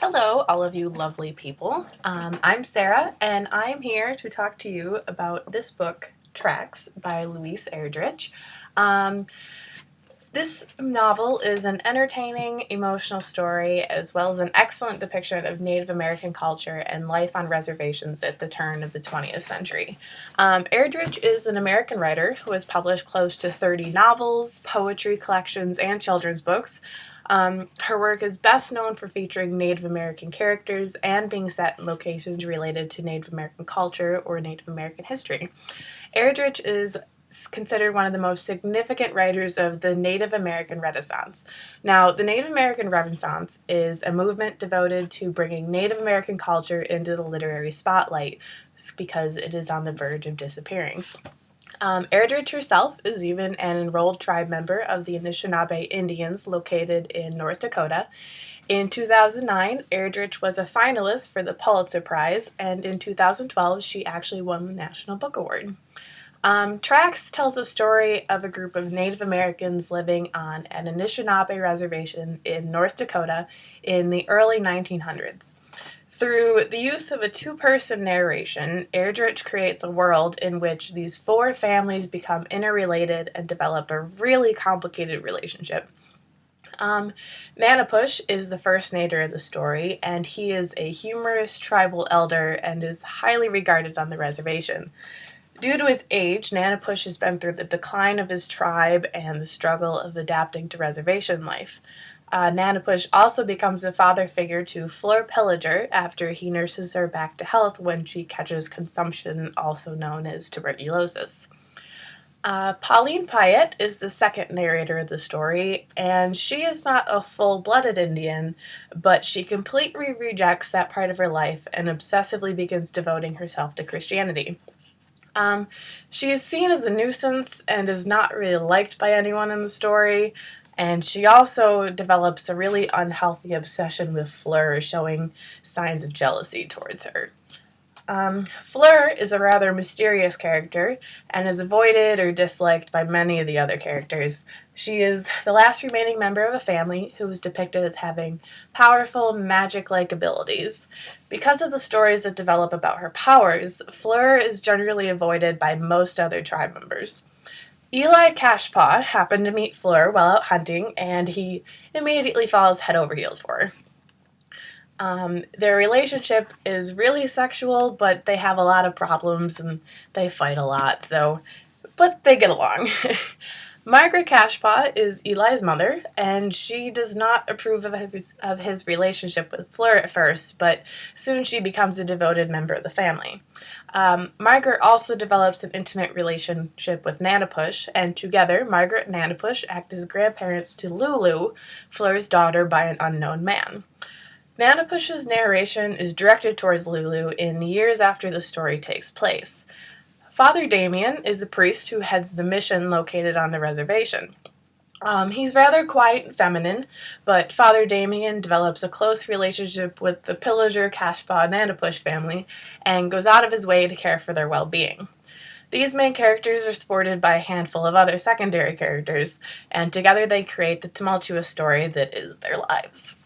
Hello, all of you lovely people. I'm Sarah, and I'm here to talk to you about this book, Tracks, by Louise Erdrich. This novel is an entertaining, emotional story, as well as an excellent depiction of Native American culture and life on reservations at the turn of the 20th century. Erdrich is an American writer who has published close to 30 novels, poetry collections, and children's books. Her work is best known for featuring Native American characters and being set in locations related to Native American culture or Native American history. Erdrich is considered one of the most significant writers of the Native American Renaissance. Now, the Native American Renaissance is a movement devoted to bringing Native American culture into the literary spotlight because it is on the verge of disappearing. Erdrich herself is even an enrolled tribe member of the Anishinaabe Indians located in North Dakota. In 2009, Erdrich was a finalist for the Pulitzer Prize, and in 2012, she actually won the National Book Award. Tracks tells a story of a group of Native Americans living on an Anishinaabe reservation in North Dakota in the early 1900s. Through the use of a two-person narration, Erdrich creates a world in which these four families become interrelated and develop a really complicated relationship. Nanapush is the first narrator of the story, and he is a humorous tribal elder and is highly regarded on the reservation. Due to his age, Nanapush has been through the decline of his tribe and the struggle of adapting to reservation life. Nanapush also becomes a father figure to Fleur Pillager after he nurses her back to health when she catches consumption, also known as tuberculosis. Pauline Payette is the second narrator of the story, and she is not a full-blooded Indian, but she completely rejects that part of her life and obsessively begins devoting herself to Christianity. She is seen as a nuisance and is not really liked by anyone in the story, and she also develops a really unhealthy obsession with Fleur, showing signs of jealousy towards her. Fleur is a rather mysterious character and is avoided or disliked by many of the other characters. She is the last remaining member of a family who is depicted as having powerful, magic-like abilities. Because of the stories that develop about her powers, Fleur is generally avoided by most other tribe members. Eli Cashpaw happened to meet Fleur while out hunting, and he immediately falls head over heels for her. Their relationship is really sexual, but they have a lot of problems and they fight a lot, but they get along. Margaret Cashpaw is Eli's mother, and she does not approve of his relationship with Fleur at first, but soon she becomes a devoted member of the family. Margaret also develops an intimate relationship with Nanapush, and together Margaret and Nanapush act as grandparents to Lulu, Fleur's daughter by an unknown man. Nanapush's narration is directed towards Lulu in the years after the story takes place. Father Damien is a priest who heads the mission located on the reservation. He's rather quiet and feminine, but Father Damien develops a close relationship with the Pillager, Cashpaw, Nanapush family and goes out of his way to care for their well-being. These main characters are supported by a handful of other secondary characters, and together they create the tumultuous story that is their lives.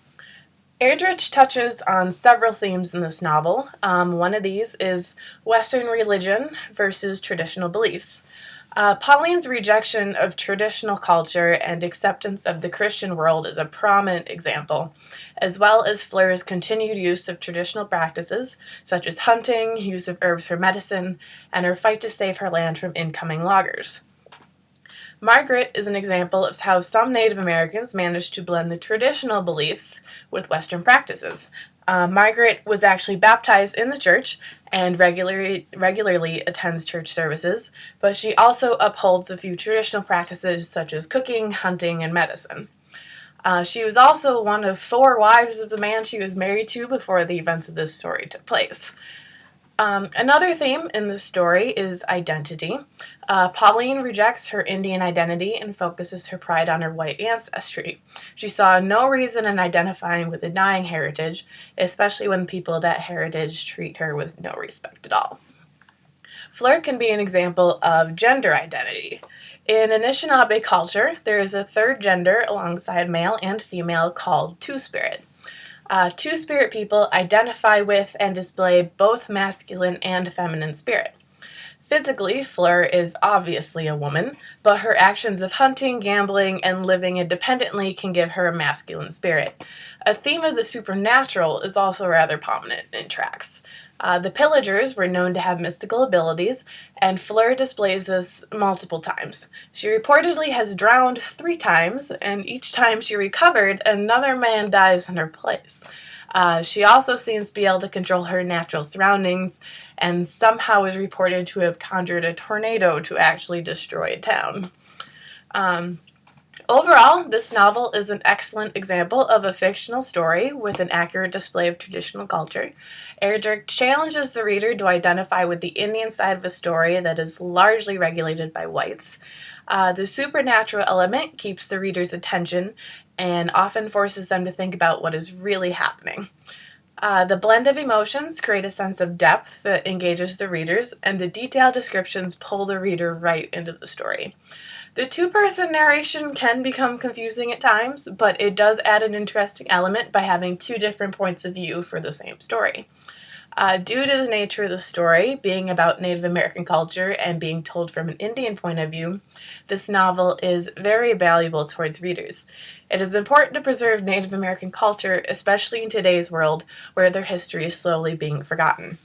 Erdrich touches on several themes in this novel. One of these is Western religion versus traditional beliefs. Pauline's rejection of traditional culture and acceptance of the Christian world is a prominent example, as well as Fleur's continued use of traditional practices, such as hunting, use of herbs for medicine, and her fight to save her land from incoming loggers. Margaret is an example of how some Native Americans managed to blend the traditional beliefs with Western practices. Margaret was actually baptized in the church and regularly attends church services, but she also upholds a few traditional practices such as cooking, hunting, and medicine. She was also one of 4 wives of the man she was married to before the events of this story took place. Another theme in this story is identity. Pauline rejects her Indian identity and focuses her pride on her white ancestry. She saw no reason in identifying with a dying heritage, especially when people of that heritage treat her with no respect at all. Fleur can be an example of gender identity. In Anishinaabe culture, there is a third gender alongside male and female called Two-Spirit. Two-spirit people identify with and display both masculine and feminine spirit. Physically, Fleur is obviously a woman, but her actions of hunting, gambling, and living independently can give her a masculine spirit. A theme of the supernatural is also rather prominent in tracks. The pillagers were known to have mystical abilities, and Fleur displays this multiple times. She reportedly has drowned 3 times, and each time she recovered, another man dies in her place. She also seems to be able to control her natural surroundings, and somehow is reported to have conjured a tornado to actually destroy a town. Overall, this novel is an excellent example of a fictional story with an accurate display of traditional culture. Erdrich challenges the reader to identify with the Indian side of a story that is largely regulated by whites. The supernatural element keeps the reader's attention and often forces them to think about what is really happening. The blend of emotions create a sense of depth that engages the readers, and the detailed descriptions pull the reader right into the story. The two-person narration can become confusing at times, but it does add an interesting element by having 2 different points of view for the same story. Due to the nature of the story being about Native American culture and being told from an Indian point of view, this novel is very valuable towards readers. It is important to preserve Native American culture, especially in today's world where their history is slowly being forgotten.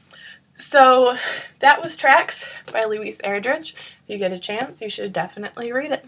So that was Tracks by Louise Erdrich. If you get a chance, you should definitely read it.